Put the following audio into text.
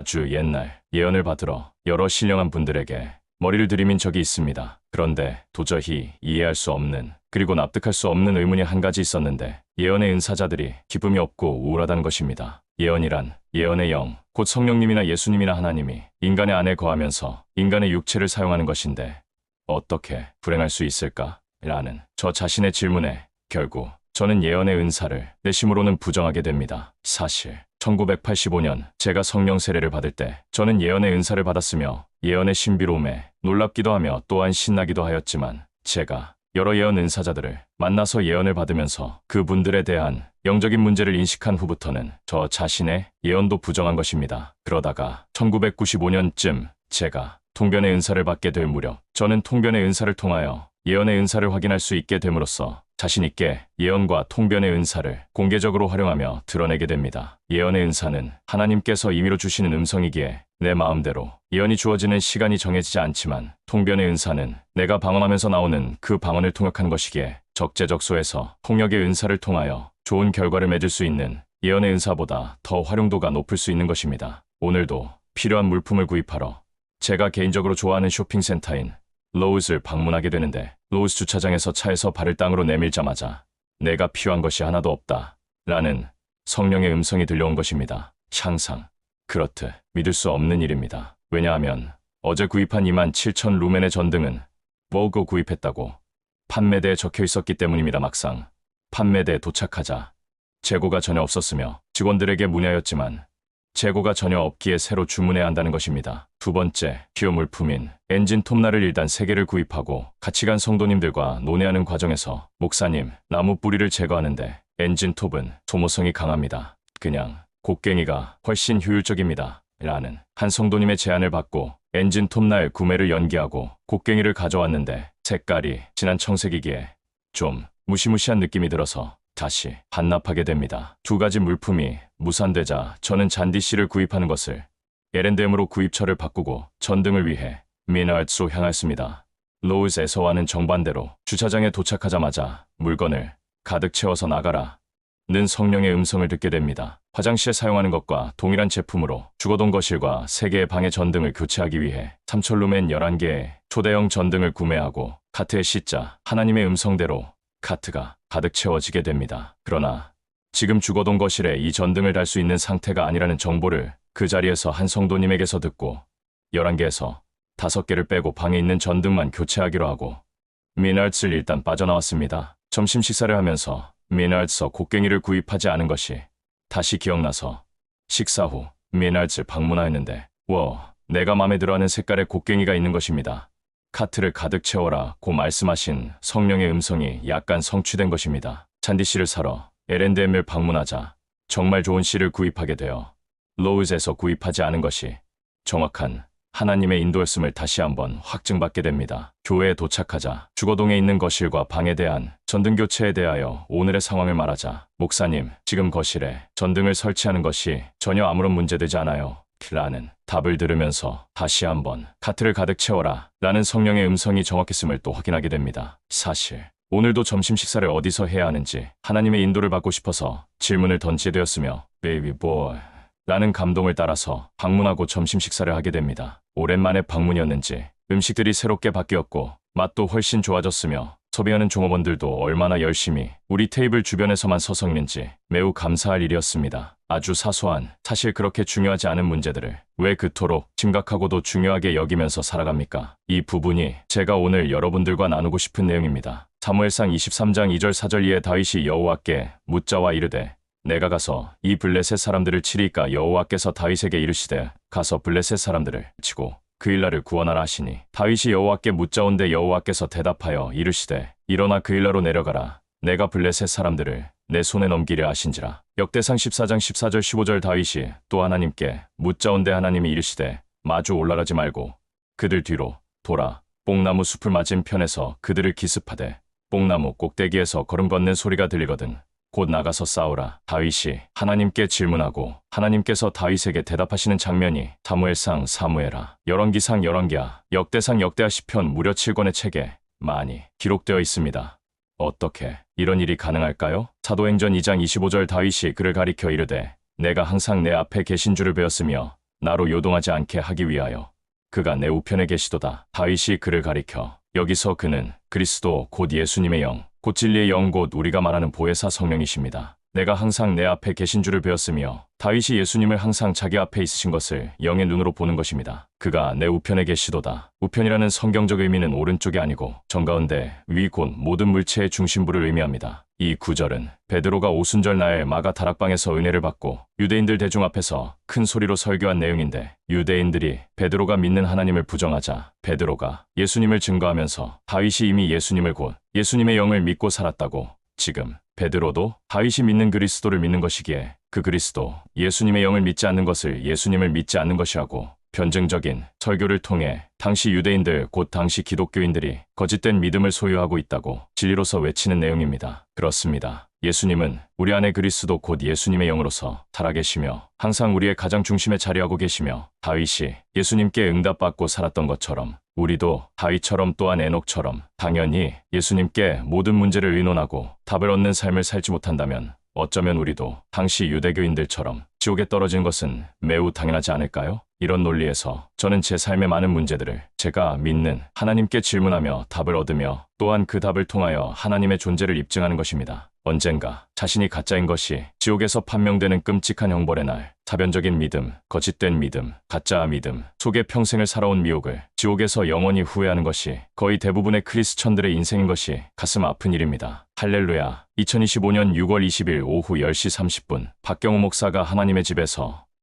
아주 옛날 예언을 받으러 여러 신령한 분들에게 머리를 들이민 적이 있습니다. 그런데 도저히 이해할 수 없는, 그리고 납득할 수 없는 의문이 한 가지 있었는데, 예언의 은사자들이 기쁨이 없고 우울하다는 것입니다. 예언이란 예언의 영, 곧 성령님이나 예수님이나 하나님이 인간의 안에 거하면서 인간의 육체를 사용하는 것인데 어떻게 불행할 수 있을까? 라는 저 자신의 질문에 결국 저는 예언의 은사를 내심으로는 부정하게 됩니다. 사실 1985년 제가 성령 세례를 받을 때 저는 예언의 은사를 받았으며 예언의 신비로움에 놀랍기도 하며 또한 신나기도 하였지만, 제가 여러 예언 은사자들을 만나서 예언을 받으면서 그분들에 대한 영적인 문제를 인식한 후부터는 저 자신의 예언도 부정한 것입니다. 그러다가 1995년쯤 제가 통변의 은사를 받게 될 무렵, 저는 통변의 은사를 통하여 예언의 은사를 확인할 수 있게 됨으로써 자신있게 예언과 통변의 은사를 공개적으로 활용하며 드러내게 됩니다. 예언의 은사는 하나님께서 임의로 주시는 음성이기에 내 마음대로 예언이 주어지는 시간이 정해지지 않지만, 통변의 은사는 내가 방언하면서 나오는 그 방언을 통역하는 것이기에 적재적소에서 통역의 은사를 통하여 좋은 결과를 맺을 수 있는 예언의 은사보다 더 활용도가 높을 수 있는 것입니다. 오늘도 필요한 물품을 구입하러 제가 개인적으로 좋아하는 쇼핑센터인 로우즈를 방문하게 되는데, 로우즈 주차장에서 차에서 발을 땅으로 내밀자마자 내가 필요한 것이 하나도 없다 라는 성령의 음성이 들려온 것입니다. 항상 그렇듯 믿을 수 없는 일입니다. 왜냐하면 어제 구입한 27,000 루멘의 전등은 뭐고 구입했다고 판매대에 적혀 있었기 때문입니다. 막상 판매대에 도착하자 재고가 전혀 없었으며 직원들에게 문의하였지만 재고가 전혀 없기에 새로 주문해야 한다는 것입니다. 두 번째, 기호 물품인 엔진 톱날을 일단 3개를 구입하고 같이 간 성도님들과 논의하는 과정에서, 목사님, 나무 뿌리를 제거하는데 엔진 톱은 소모성이 강합니다. 그냥 곡괭이가 훨씬 효율적입니다. 라는 한 성도님의 제안을 받고 엔진 톱날 구매를 연기하고 곡괭이를 가져왔는데, 색깔이 진한 청색이기에 좀 무시무시한 느낌이 들어서 다시 반납하게 됩니다. 두 가지 물품이 무산되자 저는 잔디씨를 구입하는 것을 L&M으로 구입처를 바꾸고 전등을 위해 미나르츠로 향했습니다. 로우즈에서와는 정반대로 주차장에 도착하자마자 물건을 가득 채워서 나가라 는 성령의 음성을 듣게 됩니다. 화장실에 사용하는 것과 동일한 제품으로 주거동 거실과 3개의 방의 전등을 교체하기 위해 3,000루멘 11개의 초대형 전등을 구매하고 카트에 싣자 하나님의 음성대로 카트가 가득 채워지게 됩니다. 그러나 지금 주거동 거실에 이 전등을 달 수 있는 상태가 아니라는 정보를 그 자리에서 한 성도님에게서 듣고 11개에서 5개를 빼고 방에 있는 전등만 교체하기로 하고 미나르츠를 일단 빠져나왔습니다. 점심 식사를 하면서 미나르츠서 곡괭이를 구입하지 않은 것이 다시 기억나서 식사 후 미나르츠를 방문하였는데, 내가 마음에 들어하는 색깔의 곡괭이가 있는 것입니다. 카트를 가득 채워라 고 말씀하신 성령의 음성이 약간 성취된 것입니다. 잔디씨를 사러 L&M을 방문하자 정말 좋은 씨를 구입하게 되어 로우즈에서 구입하지 않은 것이 정확한 하나님의 인도였음을 다시 한번 확증받게 됩니다. 교회에 도착하자 주거동에 있는 거실과 방에 대한 전등 교체에 대하여 오늘의 상황을 말하자, 목사님, 지금 거실에 전등을 설치하는 것이 전혀 아무런 문제되지 않아요 라는 답을 들으면서 다시 한번 카트를 가득 채워라 라는 성령의 음성이 정확했음을 또 확인하게 됩니다. 사실 오늘도 점심 식사를 어디서 해야 하는지 하나님의 인도를 받고 싶어서 질문을 던지게 되었으며, 베이비 보이 라는 감동을 따라서 방문하고 점심 식사를 하게 됩니다. 오랜만에 방문이었는지 음식들이 새롭게 바뀌었고 맛도 훨씬 좋아졌으며 소비하는 종업원들도 얼마나 열심히 우리 테이블 주변에서만 서성는지 매우 감사할 일이었습니다. 아주 사소한, 사실 그렇게 중요하지 않은 문제들을 왜 그토록 심각하고도 중요하게 여기면서 살아갑니까? 이 부분이 제가 오늘 여러분들과 나누고 싶은 내용입니다. 사무엘상 23장 2절 4절 이에 다윗이 여호와께 묻자와 이르되, 내가 가서 이 블레셋 사람들을 치리까? 여호와께서 다윗에게 이르시되, 가서 블레셋 사람들을 치고 그 일날을 구원하라 하시니, 다윗이 여호와께 묻자온데 여호와께서 대답하여 이르시되, 일어나 그 일라로 내려가라. 내가 블레셋 사람들을 내 손에 넘기려 하신지라. 역대상 14장 14절 15절 다윗이 또 하나님께 묻자온데 하나님이 이르시되, 마주 올라가지 말고 그들 뒤로 돌아 뽕나무 숲을 맞은 편에서 그들을 기습하되 뽕나무 꼭대기에서 걸음 걷는 소리가 들리거든 곧 나가서 싸우라. 다윗이 하나님께 질문하고 하나님께서 다윗에게 대답하시는 장면이 사무엘상 사무엘하, 열왕기상 열왕기하, 역대상 역대하 시편 무려 7권의 책에 많이 기록되어 있습니다. 어떻게 이런 일이 가능할까요? 사도행전 2장 25절 다윗이 그를 가리켜 이르되, 내가 항상 내 앞에 계신 줄을 배웠으며 나로 요동하지 않게 하기 위하여 그가 내 우편에 계시도다. 다윗이 그를 가리켜 여기서 그는 그리스도 곧 예수님의 영, 곧 진리의 영, 곧 우리가 말하는 보혜사 성령이십니다. 내가 항상 내 앞에 계신 줄을 배웠으며 다윗이 예수님을 항상 자기 앞에 있으신 것을 영의 눈으로 보는 것입니다. 그가 내 우편에 계시도다. 우편이라는 성경적 의미는 오른쪽이 아니고 정가운데 위 곧 모든 물체의 중심부를 의미합니다. 이 구절은 베드로가 오순절 날 마가 다락방에서 은혜를 받고 유대인들 대중 앞에서 큰 소리로 설교한 내용인데, 유대인들이 베드로가 믿는 하나님을 부정하자 베드로가 예수님을 증거하면서 다윗이 이미 예수님을 곧 예수님의 영을 믿고 살았다고, 지금 베드로도 다윗이 믿는 그리스도를 믿는 것이기에 그 그리스도 예수님의 영을 믿지 않는 것을 예수님을 믿지 않는 것이라고 변증적인 설교를 통해 당시 유대인들 곧 당시 기독교인들이 거짓된 믿음을 소유하고 있다고 진리로서 외치는 내용입니다. 그렇습니다. 예수님은 우리 안에 그리스도 곧 예수님의 영으로서 살아계시며 항상 우리의 가장 중심에 자리하고 계시며, 다윗이 예수님께 응답받고 살았던 것처럼 우리도 다윗처럼 또한 에녹처럼 당연히 예수님께 모든 문제를 의논하고 답을 얻는 삶을 살지 못한다면 어쩌면 우리도 당시 유대교인들처럼 지옥에 떨어진 것은 매우 당연하지 않을까요? 이런 논리에서 저는 제 삶의 많은 문제들을 제가 믿는 하나님께 질문하며 답을 얻으며 또한 그 답을 통하여 하나님의 존재를 입증하는 것입니다. 언젠가 자신이 가짜인 것이 지옥에서 판명되는 끔찍한 형벌의 날, 사변적인 믿음, 거짓된 믿음, 가짜 믿음 속에 평생을 살아온 미혹을 지옥에서 영원히 후회하는 것이 거의 대부분의 크리스천들의 인생인 것이 가슴 아픈 일입니다. 할렐루야. 2025년 6월 20일 오후 10시 30분 박경호 목사가 하나님의 집에서